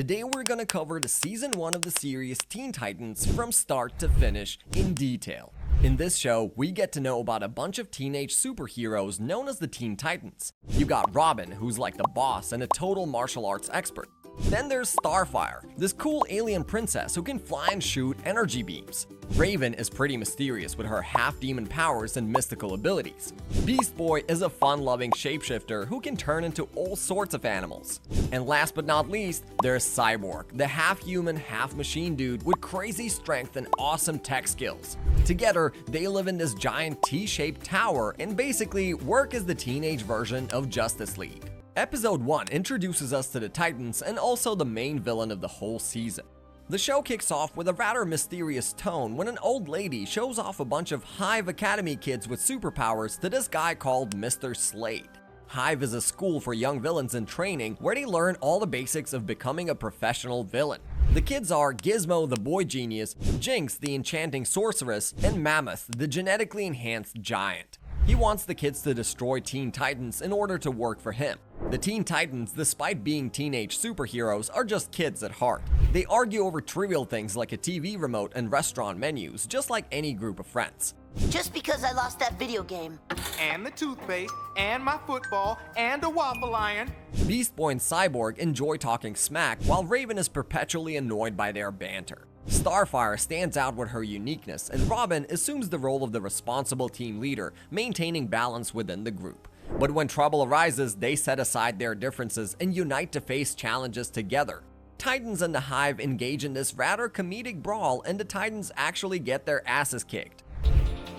Today we're gonna cover the season 1 of the series Teen Titans from start to finish in detail. In this show, we get to know about a bunch of teenage superheroes known as the Teen Titans. You got Robin, who's like the boss and a total martial arts expert. Then there's Starfire, this cool alien princess who can fly and shoot energy beams. Raven is pretty mysterious with her half-demon powers and mystical abilities. Beast Boy is a fun-loving shapeshifter who can turn into all sorts of animals. And last but not least, there's Cyborg, the half-human, half-machine dude with crazy strength and awesome tech skills. Together, they live in this giant T-shaped tower and basically work as the teenage version of Justice League. Episode 1 introduces us to the Titans and also the main villain of the whole season. The show kicks off with a rather mysterious tone when an old lady shows off a bunch of Hive Academy kids with superpowers to this guy called Mr. Slade. Hive is a school for young villains in training where they learn all the basics of becoming a professional villain. The kids are Gizmo the boy genius, Jinx the enchanting sorceress, and Mammoth the genetically enhanced giant. He wants the kids to destroy Teen Titans in order to work for him. The Teen Titans, despite being teenage superheroes, are just kids at heart. They argue over trivial things like a TV remote and restaurant menus, just like any group of friends. Just because I lost that video game. And the toothpaste, and my football, and a waffle iron. Beast Boy and Cyborg enjoy talking smack, while Raven is perpetually annoyed by their banter. Starfire stands out with her uniqueness, and Robin assumes the role of the responsible team leader, maintaining balance within the group. But when trouble arises, they set aside their differences and unite to face challenges together. Titans and the Hive engage in this rather comedic brawl, and the Titans actually get their asses kicked.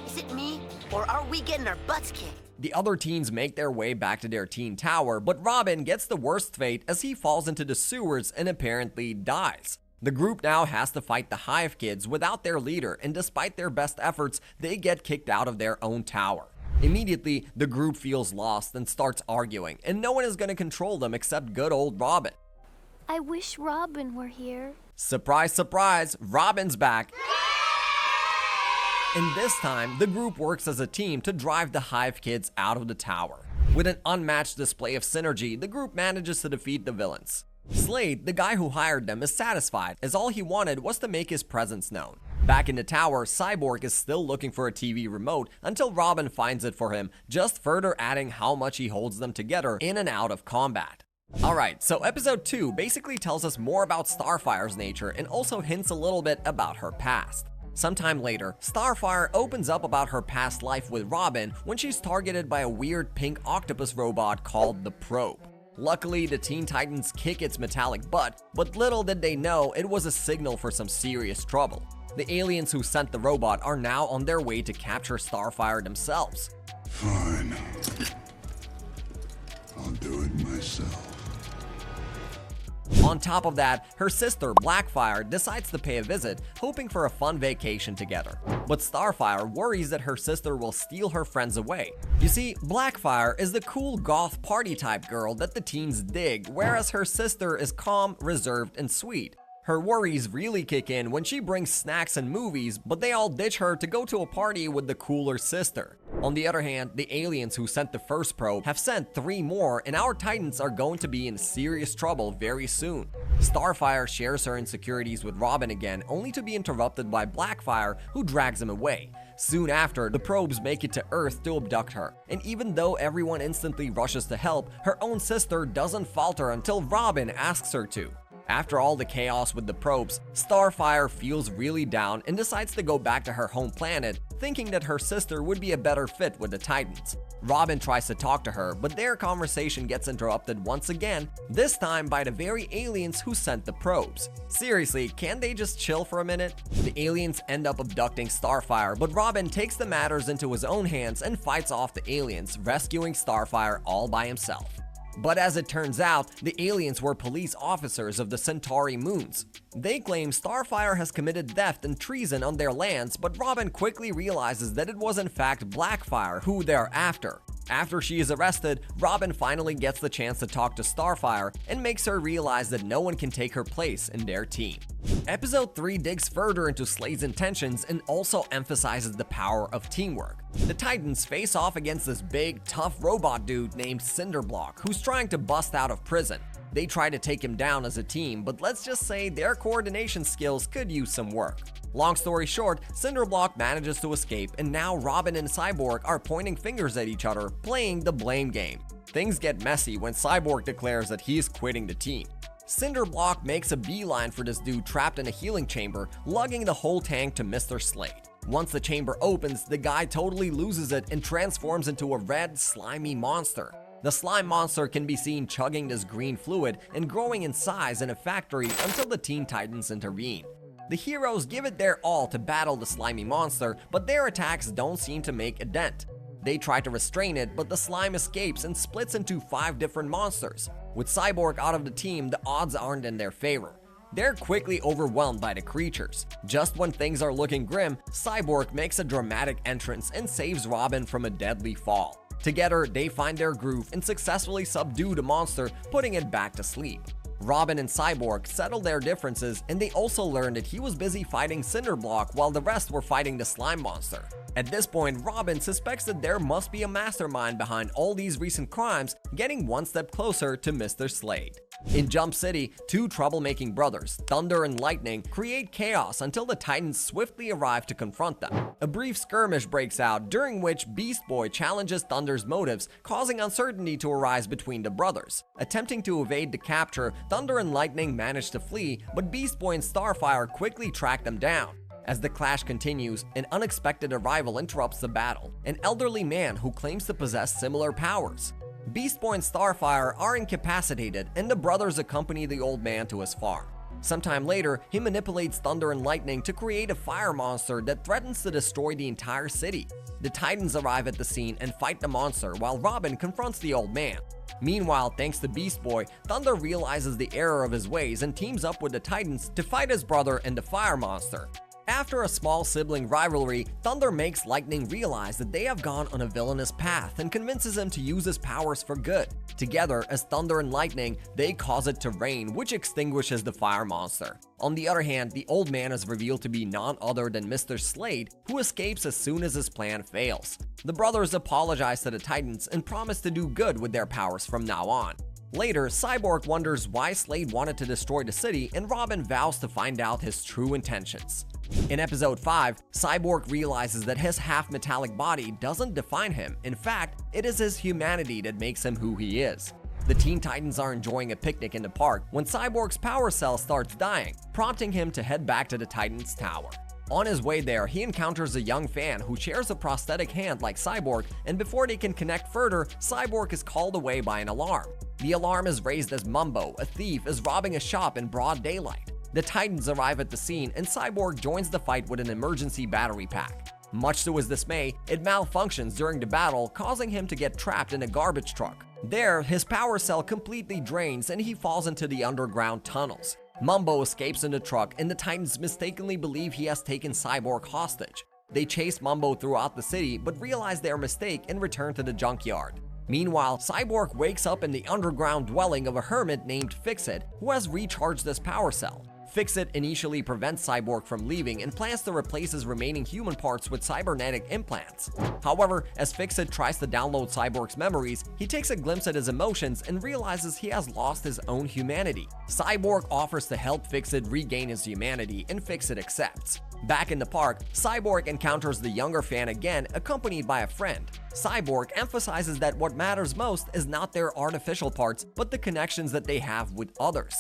Is it me, or are we getting our butts kicked? The other teens make their way back to their teen tower, but Robin gets the worst fate as he falls into the sewers and apparently dies. The group now has to fight the Hive kids without their leader, and despite their best efforts, they get kicked out of their own tower. Immediately, the group feels lost and starts arguing, and no one is going to control them except good old Robin. I wish Robin were here. Surprise, surprise, Robin's back! And this time, the group works as a team to drive the Hive kids out of the tower. With an unmatched display of synergy, the group manages to defeat the villains. Slade, the guy who hired them, is satisfied, as all he wanted was to make his presence known. Back in the tower, Cyborg is still looking for a TV remote until Robin finds it for him, just further adding how much he holds them together in and out of combat. Alright, so episode 2 basically tells us more about Starfire's nature and also hints a little bit about her past. Sometime later, Starfire opens up about her past life with Robin when she's targeted by a weird pink octopus robot called the Probe. Luckily, the Teen Titans kick its metallic butt, but little did they know it was a signal for some serious trouble. The aliens who sent the robot are now on their way to capture Starfire themselves. Fine. I'll do it myself. On top of that, her sister Blackfire decides to pay a visit, hoping for a fun vacation together. But Starfire worries that her sister will steal her friends away. You see, Blackfire is the cool goth party type girl that the teens dig, whereas her sister is calm, reserved, and sweet. Her worries really kick in when she brings snacks and movies, but they all ditch her to go to a party with the cooler sister. On the other hand, the aliens who sent the first probe have sent 3 more, and our Titans are going to be in serious trouble very soon. Starfire shares her insecurities with Robin again, only to be interrupted by Blackfire, who drags him away. Soon after, the probes make it to Earth to abduct her, and even though everyone instantly rushes to help, her own sister doesn't falter until Robin asks her to. After all the chaos with the probes, Starfire feels really down and decides to go back to her home planet, thinking that her sister would be a better fit with the Titans. Robin tries to talk to her, but their conversation gets interrupted once again, this time by the very aliens who sent the probes. Seriously, can't they just chill for a minute? The aliens end up abducting Starfire, but Robin takes the matters into his own hands and fights off the aliens, rescuing Starfire all by himself. But as it turns out, the aliens were police officers of the Centauri moons. They claim Starfire has committed theft and treason on their lands, but Robin quickly realizes that it was in fact Blackfire who they're after. After she is arrested, Robin finally gets the chance to talk to Starfire and makes her realize that no one can take her place in their team. Episode 3 digs further into Slade's intentions and also emphasizes the power of teamwork. The Titans face off against this big, tough robot dude named Cinderblock, who's trying to bust out of prison. They try to take him down as a team, but let's just say their coordination skills could use some work. Long story short, Cinderblock manages to escape, and now Robin and Cyborg are pointing fingers at each other, playing the blame game. Things get messy when Cyborg declares that he's quitting the team. Cinderblock makes a beeline for this dude trapped in a healing chamber, lugging the whole tank to Mr. Slade. Once the chamber opens, the guy totally loses it and transforms into a red, slimy monster. The slime monster can be seen chugging this green fluid and growing in size in a factory until the Teen Titans intervene. The heroes give it their all to battle the slimy monster, but their attacks don't seem to make a dent. They try to restrain it, but the slime escapes and splits into 5 different monsters. With Cyborg out of the team, the odds aren't in their favor. They're quickly overwhelmed by the creatures. Just when things are looking grim, Cyborg makes a dramatic entrance and saves Robin from a deadly fall. Together, they find their groove and successfully subdue the monster, putting it back to sleep. Robin and Cyborg settle their differences, and they also learn that he was busy fighting Cinderblock while the rest were fighting the slime monster. At this point, Robin suspects that there must be a mastermind behind all these recent crimes, getting one step closer to Mr. Slade. In Jump City, 2 troublemaking brothers, Thunder and Lightning, create chaos until the Titans swiftly arrive to confront them. A brief skirmish breaks out, during which Beast Boy challenges Thunder's motives, causing uncertainty to arise between the brothers. Attempting to evade the capture, Thunder and Lightning manage to flee, but Beast Boy and Starfire quickly track them down. As the clash continues, an unexpected arrival interrupts the battle, an elderly man who claims to possess similar powers. Beast Boy and Starfire are incapacitated, and the brothers accompany the old man to his farm. Sometime later, he manipulates Thunder and Lightning to create a fire monster that threatens to destroy the entire city. The Titans arrive at the scene and fight the monster, while Robin confronts the old man. Meanwhile, thanks to Beast Boy, Thunder realizes the error of his ways and teams up with the Titans to fight his brother and the fire monster. After a small sibling rivalry, Thunder makes Lightning realize that they have gone on a villainous path and convinces him to use his powers for good. Together, as Thunder and Lightning, they cause it to rain, which extinguishes the fire monster. On the other hand, the old man is revealed to be none other than Mr. Slade, who escapes as soon as his plan fails. The brothers apologize to the Titans and promise to do good with their powers from now on. Later, Cyborg wonders why Slade wanted to destroy the city, and Robin vows to find out his true intentions. In episode 5, Cyborg realizes that his half-metallic body doesn't define him. In fact, it is his humanity that makes him who he is. The Teen Titans are enjoying a picnic in the park when Cyborg's power cell starts dying, prompting him to head back to the Titans' tower. On his way there, he encounters a young fan who shares a prosthetic hand like Cyborg, and before they can connect further, Cyborg is called away by an alarm. The alarm is raised as Mumbo, a thief, is robbing a shop in broad daylight. The Titans arrive at the scene, and Cyborg joins the fight with an emergency battery pack. Much to his dismay, it malfunctions during the battle, causing him to get trapped in a garbage truck. There, his power cell completely drains and he falls into the underground tunnels. Mumbo escapes in the truck, and the Titans mistakenly believe he has taken Cyborg hostage. They chase Mumbo throughout the city, but realize their mistake and return to the junkyard. Meanwhile, Cyborg wakes up in the underground dwelling of a hermit named Fix-It, who has recharged his power cell. Fix-It initially prevents Cyborg from leaving and plans to replace his remaining human parts with cybernetic implants. However, as Fix-It tries to download Cyborg's memories, he takes a glimpse at his emotions and realizes he has lost his own humanity. Cyborg offers to help Fix-It regain his humanity, and Fix-It accepts. Back in the park, Cyborg encounters the younger fan again, accompanied by a friend. Cyborg emphasizes that what matters most is not their artificial parts, but the connections that they have with others.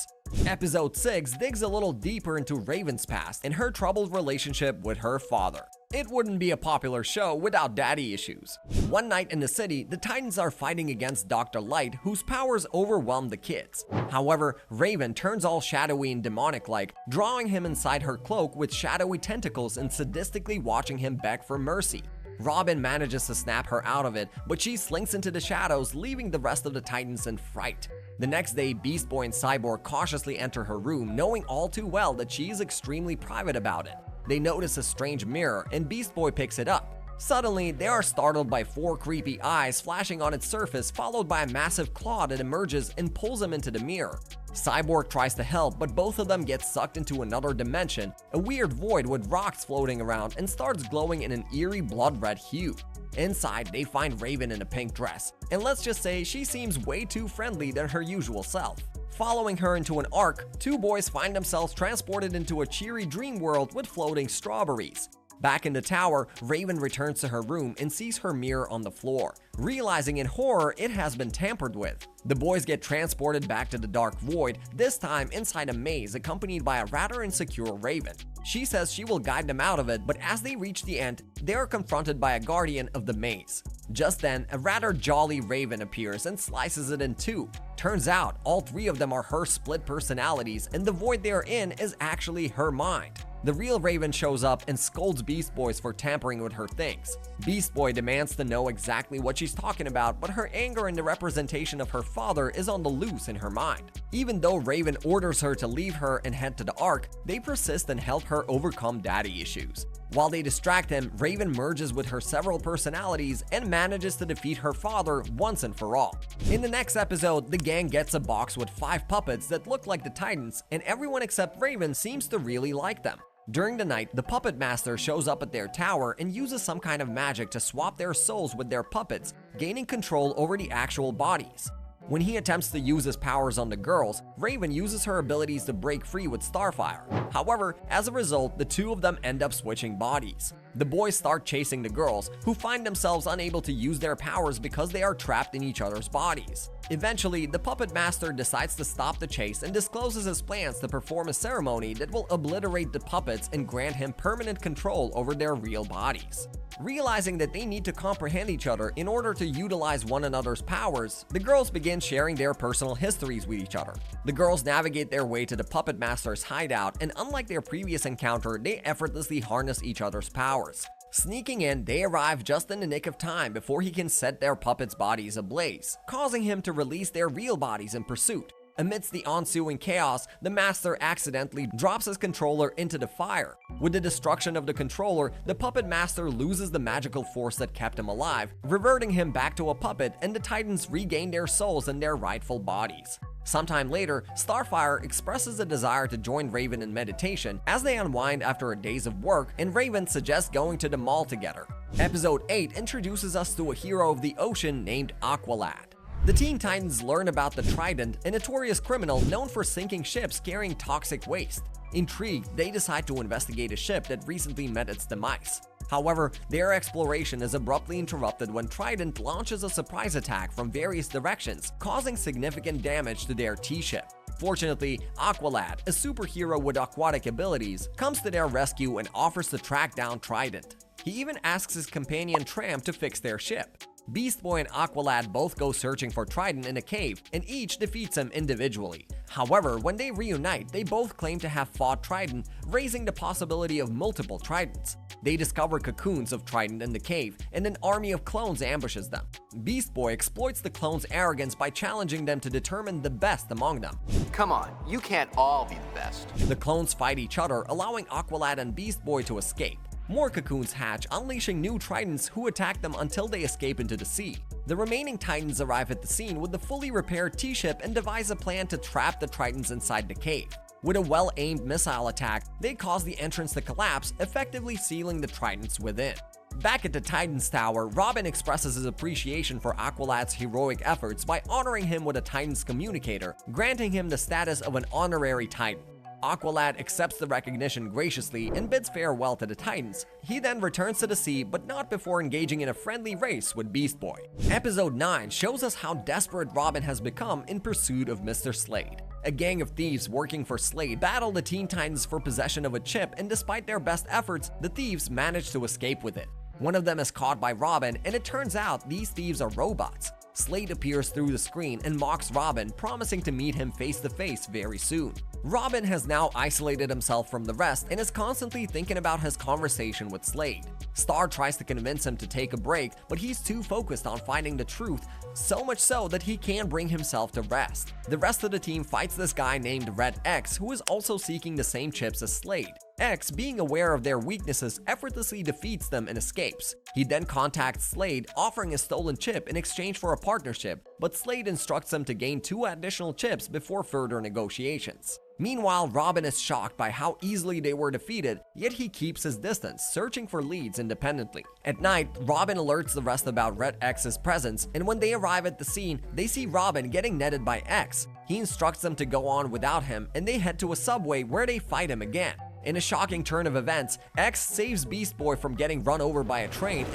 Episode 6 digs a little deeper into Raven's past and her troubled relationship with her father. It wouldn't be a popular show without daddy issues. One night in the city, the Titans are fighting against Dr. Light, whose powers overwhelm the kids. However, Raven turns all shadowy and demonic-like, drawing him inside her cloak with shadowy tentacles and sadistically watching him beg for mercy. Robin manages to snap her out of it, but she slinks into the shadows, leaving the rest of the Titans in fright. The next day, Beast Boy and Cyborg cautiously enter her room, knowing all too well that she is extremely private about it. They notice a strange mirror, and Beast Boy picks it up. Suddenly, they are startled by 4 creepy eyes flashing on its surface, followed by a massive claw that emerges and pulls them into the mirror. Cyborg tries to help, but both of them get sucked into another dimension, a weird void with rocks floating around, and starts glowing in an eerie blood-red hue. Inside, they find Raven in a pink dress, and let's just say she seems way too friendly than her usual self. Following her into an ark, two boys find themselves transported into a cheery dream world with floating strawberries. Back in the tower, Raven returns to her room and sees her mirror on the floor. Realizing in horror it has been tampered with, the boys get transported back to the dark void, this time inside a maze accompanied by a rather insecure Raven. She says she will guide them out of it, but as they reach the end, they are confronted by a guardian of the maze. Just then, a rather jolly Raven appears and slices it in two. Turns out, all three of them are her split personalities, and the void they are in is actually her mind. The real Raven shows up and scolds Beast Boys for tampering with her things. Beast Boy demands to know exactly what she's talking about, but her anger and the representation of her father is on the loose in her mind. Even though Raven orders her to leave her and head to the Ark, they persist and help her overcome daddy issues. While they distract him, Raven merges with her several personalities and manages to defeat her father once and for all. In the next episode, the gang gets a box with 5 puppets that look like the Titans, and everyone except Raven seems to really like them. During the night, the Puppet Master shows up at their tower and uses some kind of magic to swap their souls with their puppets, gaining control over the actual bodies. When he attempts to use his powers on the girls, Raven uses her abilities to break free with Starfire. However, as a result, the two of them end up switching bodies. The boys start chasing the girls, who find themselves unable to use their powers because they are trapped in each other's bodies. Eventually, the Puppet Master decides to stop the chase and discloses his plans to perform a ceremony that will obliterate the puppets and grant him permanent control over their real bodies. Realizing that they need to comprehend each other in order to utilize one another's powers, the girls begin sharing their personal histories with each other. The girls navigate their way to the Puppet Master's hideout, and unlike their previous encounter, they effortlessly harness each other's powers. Sneaking in, they arrive just in the nick of time before he can set their puppets' bodies ablaze, causing him to release their real bodies in pursuit. Amidst the ensuing chaos, the Master accidentally drops his controller into the fire. With the destruction of the controller, the Puppet Master loses the magical force that kept him alive, reverting him back to a puppet, and the Titans regain their souls and their rightful bodies. Sometime later, Starfire expresses a desire to join Raven in meditation as they unwind after a days of work, and Raven suggests going to the mall together. Episode 8 introduces us to a hero of the ocean named Aqualad. The Teen Titans learn about the Trident, a notorious criminal known for sinking ships carrying toxic waste. Intrigued, they decide to investigate a ship that recently met its demise. However, their exploration is abruptly interrupted when Trident launches a surprise attack from various directions, causing significant damage to their T-ship. Fortunately, Aqualad, a superhero with aquatic abilities, comes to their rescue and offers to track down Trident. He even asks his companion Tramp to fix their ship. Beast Boy and Aqualad both go searching for Trident in a cave, and each defeats him individually. However, when they reunite, they both claim to have fought Trident, raising the possibility of multiple Tridents. They discover cocoons of Trident in the cave, and an army of clones ambushes them. Beast Boy exploits the clones' arrogance by challenging them to determine the best among them. Come on, you can't all be the best. The clones fight each other, allowing Aqualad and Beast Boy to escape. More cocoons hatch, unleashing new Tridents who attack them until they escape into the sea. The remaining Titans arrive at the scene with the fully repaired T-ship and devise a plan to trap the Tritons inside the cave. With a well-aimed missile attack, they cause the entrance to collapse, effectively sealing the Tritons within. Back at the Titans Tower, Robin expresses his appreciation for Aqualad's heroic efforts by honoring him with a Titans communicator, granting him the status of an honorary Titan. Aqualad accepts the recognition graciously and bids farewell to the Titans. He then returns to the sea, but not before engaging in a friendly race with Beast Boy. Episode 9 shows us how desperate Robin has become in pursuit of Mr. Slade. A gang of thieves working for Slade battle the Teen Titans for possession of a chip, and despite their best efforts, the thieves manage to escape with it. One of them is caught by Robin, and it turns out these thieves are robots. Slade appears through the screen and mocks Robin, promising to meet him face to face very soon. Robin has now isolated himself from the rest and is constantly thinking about his conversation with Slade. Star tries to convince him to take a break, but he's too focused on finding the truth, so much so that he can't bring himself to rest. The rest of the team fights this guy named Red X, who is also seeking the same chips as Slade. X, being aware of their weaknesses, effortlessly defeats them and escapes. He then contacts Slade, offering a stolen chip in exchange for a partnership, but Slade instructs him to gain 2 additional chips before further negotiations. Meanwhile, Robin is shocked by how easily they were defeated, yet he keeps his distance, searching for leads independently. At night, Robin alerts the rest about Red X's presence, and when they arrive at the scene, they see Robin getting netted by X. He instructs them to go on without him, and they head to a subway where they fight him again. In a shocking turn of events, X saves Beast Boy from getting run over by a train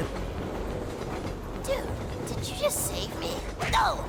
Dude, did you just save me? No!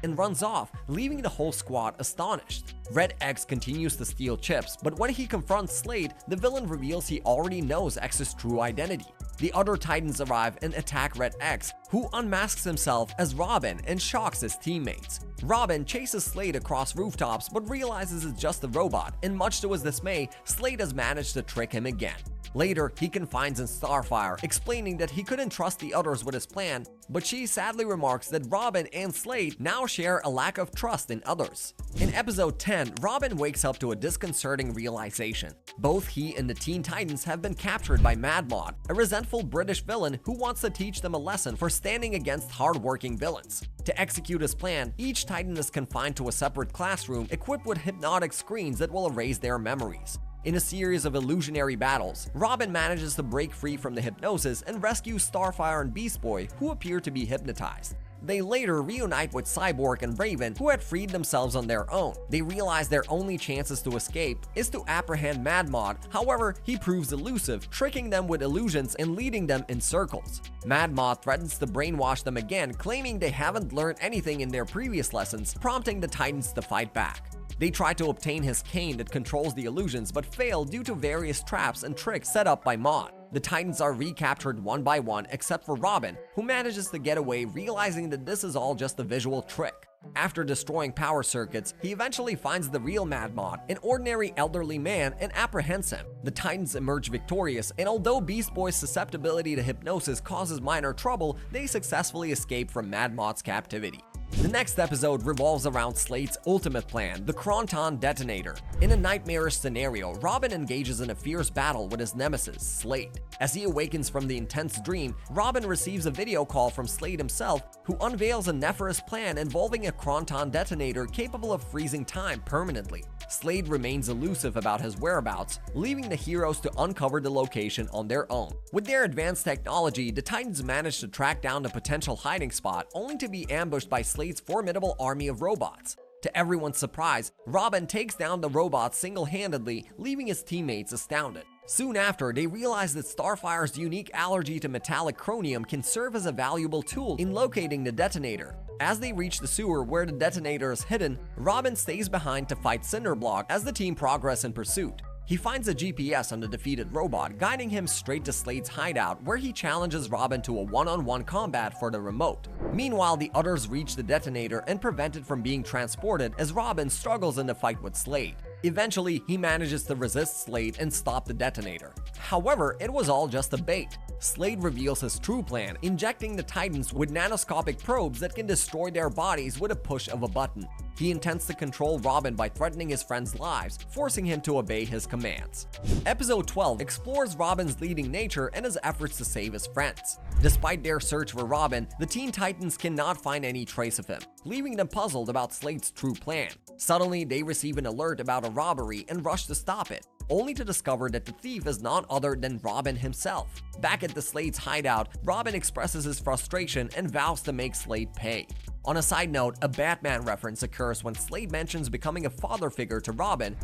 and runs off, leaving the whole squad astonished. Red X continues to steal chips, but when he confronts Slade, the villain reveals he already knows X's true identity. The other Titans arrive and attack Red X, who unmasks himself as Robin and shocks his teammates. Robin chases Slade across rooftops but realizes it's just a robot, and much to his dismay, Slade has managed to trick him again. Later, he confides in Starfire, explaining that he couldn't trust the others with his plan, but she sadly remarks that Robin and Slade now share a lack of trust in others. In episode 10, Robin wakes up to a disconcerting realization. Both he and the Teen Titans have been captured by MAMMOTH, a resentful British villain who wants to teach them a lesson for standing against hard-working villains. To execute his plan, each Titan is confined to a separate classroom equipped with hypnotic screens that will erase their memories. In a series of illusionary battles, Robin manages to break free from the hypnosis and rescues Starfire and Beast Boy, who appear to be hypnotized. They later reunite with Cyborg and Raven, who had freed themselves on their own. They realize their only chances to escape is to apprehend MAMMOTH. However, he proves elusive, tricking them with illusions and leading them in circles. MAMMOTH threatens to brainwash them again, claiming they haven't learned anything in their previous lessons, prompting the Titans to fight back. They try to obtain his cane that controls the illusions but fail due to various traps and tricks set up by Moth. The Titans are recaptured one by one except for Robin, who manages to get away, realizing that this is all just a visual trick. After destroying power circuits, he eventually finds the real MAMMOTH, an ordinary elderly man, and apprehends him. The Titans emerge victorious, and although Beast Boy's susceptibility to hypnosis causes minor trouble, they successfully escape from MAMMOTH's captivity. The next episode revolves around Slade's ultimate plan, the Cronton Detonator. In a nightmarish scenario, Robin engages in a fierce battle with his nemesis, Slade. As he awakens from the intense dream, Robin receives a video call from Slade himself, who unveils a nefarious plan involving a Cronton Detonator capable of freezing time permanently. Slade remains elusive about his whereabouts, leaving the heroes to uncover the location on their own. With their advanced technology, the Titans manage to track down the potential hiding spot, only to be ambushed by Slade's formidable army of robots. To everyone's surprise, Robin takes down the robots single-handedly, leaving his teammates astounded. Soon after, they realize that Starfire's unique allergy to metallic chromium can serve as a valuable tool in locating the detonator. As they reach the sewer where the detonator is hidden, Robin stays behind to fight Cinderblock as the team progress in pursuit. He finds a GPS on the defeated robot, guiding him straight to Slade's hideout, where he challenges Robin to a one-on-one combat for the remote. Meanwhile, the others reach the detonator and prevent it from being transported as Robin struggles in the fight with Slade. Eventually, he manages to resist Slade and stop the detonator. However, it was all just a bait. Slade reveals his true plan, injecting the Titans with nanoscopic probes that can destroy their bodies with a push of a button. He intends to control Robin by threatening his friends' lives, forcing him to obey his commands. Episode 12 explores Robin's leading nature and his efforts to save his friends. Despite their search for Robin, the Teen Titans cannot find any trace of him, leaving them puzzled about Slade's true plan. Suddenly, they receive an alert about a robbery and rush to stop it, only to discover that the thief is none other than Robin himself. Back at the Slade's hideout, Robin expresses his frustration and vows to make Slade pay. On a side note, a Batman reference occurs when Slade mentions becoming a father figure to Robin.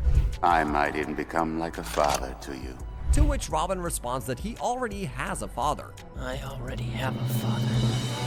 I might even become like a father to you. To which Robin responds that he already has a father. I already have a father.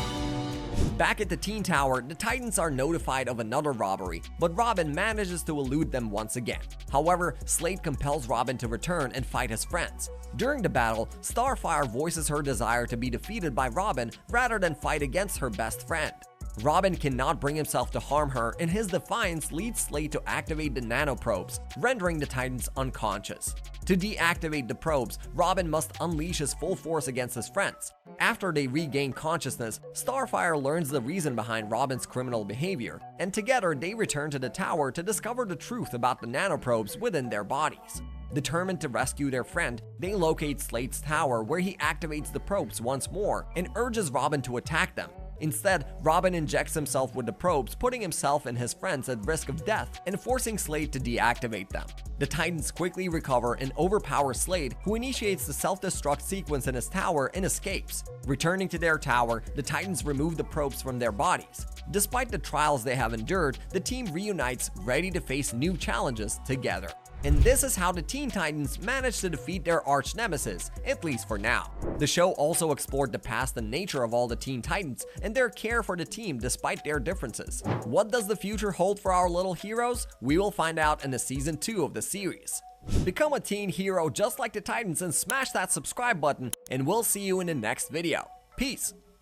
Back at the Teen Tower, the Titans are notified of another robbery, but Robin manages to elude them once again. However, Slade compels Robin to return and fight his friends. During the battle, Starfire voices her desire to be defeated by Robin rather than fight against her best friend. Robin cannot bring himself to harm her, and his defiance leads Slade to activate the nanoprobes, rendering the Titans unconscious. To deactivate the probes, Robin must unleash his full force against his friends. After they regain consciousness, Starfire learns the reason behind Robin's criminal behavior, and together they return to the tower to discover the truth about the nanoprobes within their bodies. Determined to rescue their friend, they locate Slade's tower where he activates the probes once more and urges Robin to attack them. Instead, Robin injects himself with the probes, putting himself and his friends at risk of death and forcing Slade to deactivate them. The Titans quickly recover and overpower Slade, who initiates the self-destruct sequence in his tower and escapes. Returning to their tower, the Titans remove the probes from their bodies. Despite the trials they have endured, the team reunites, ready to face new challenges together. And this is how the Teen Titans managed to defeat their arch nemesis, at least for now. The show also explored the past and nature of all the Teen Titans and their care for the team despite their differences. What does the future hold for our little heroes? We will find out in the season 2 of the series. Become a teen hero just like the Titans and smash that subscribe button, and we'll see you in the next video. Peace!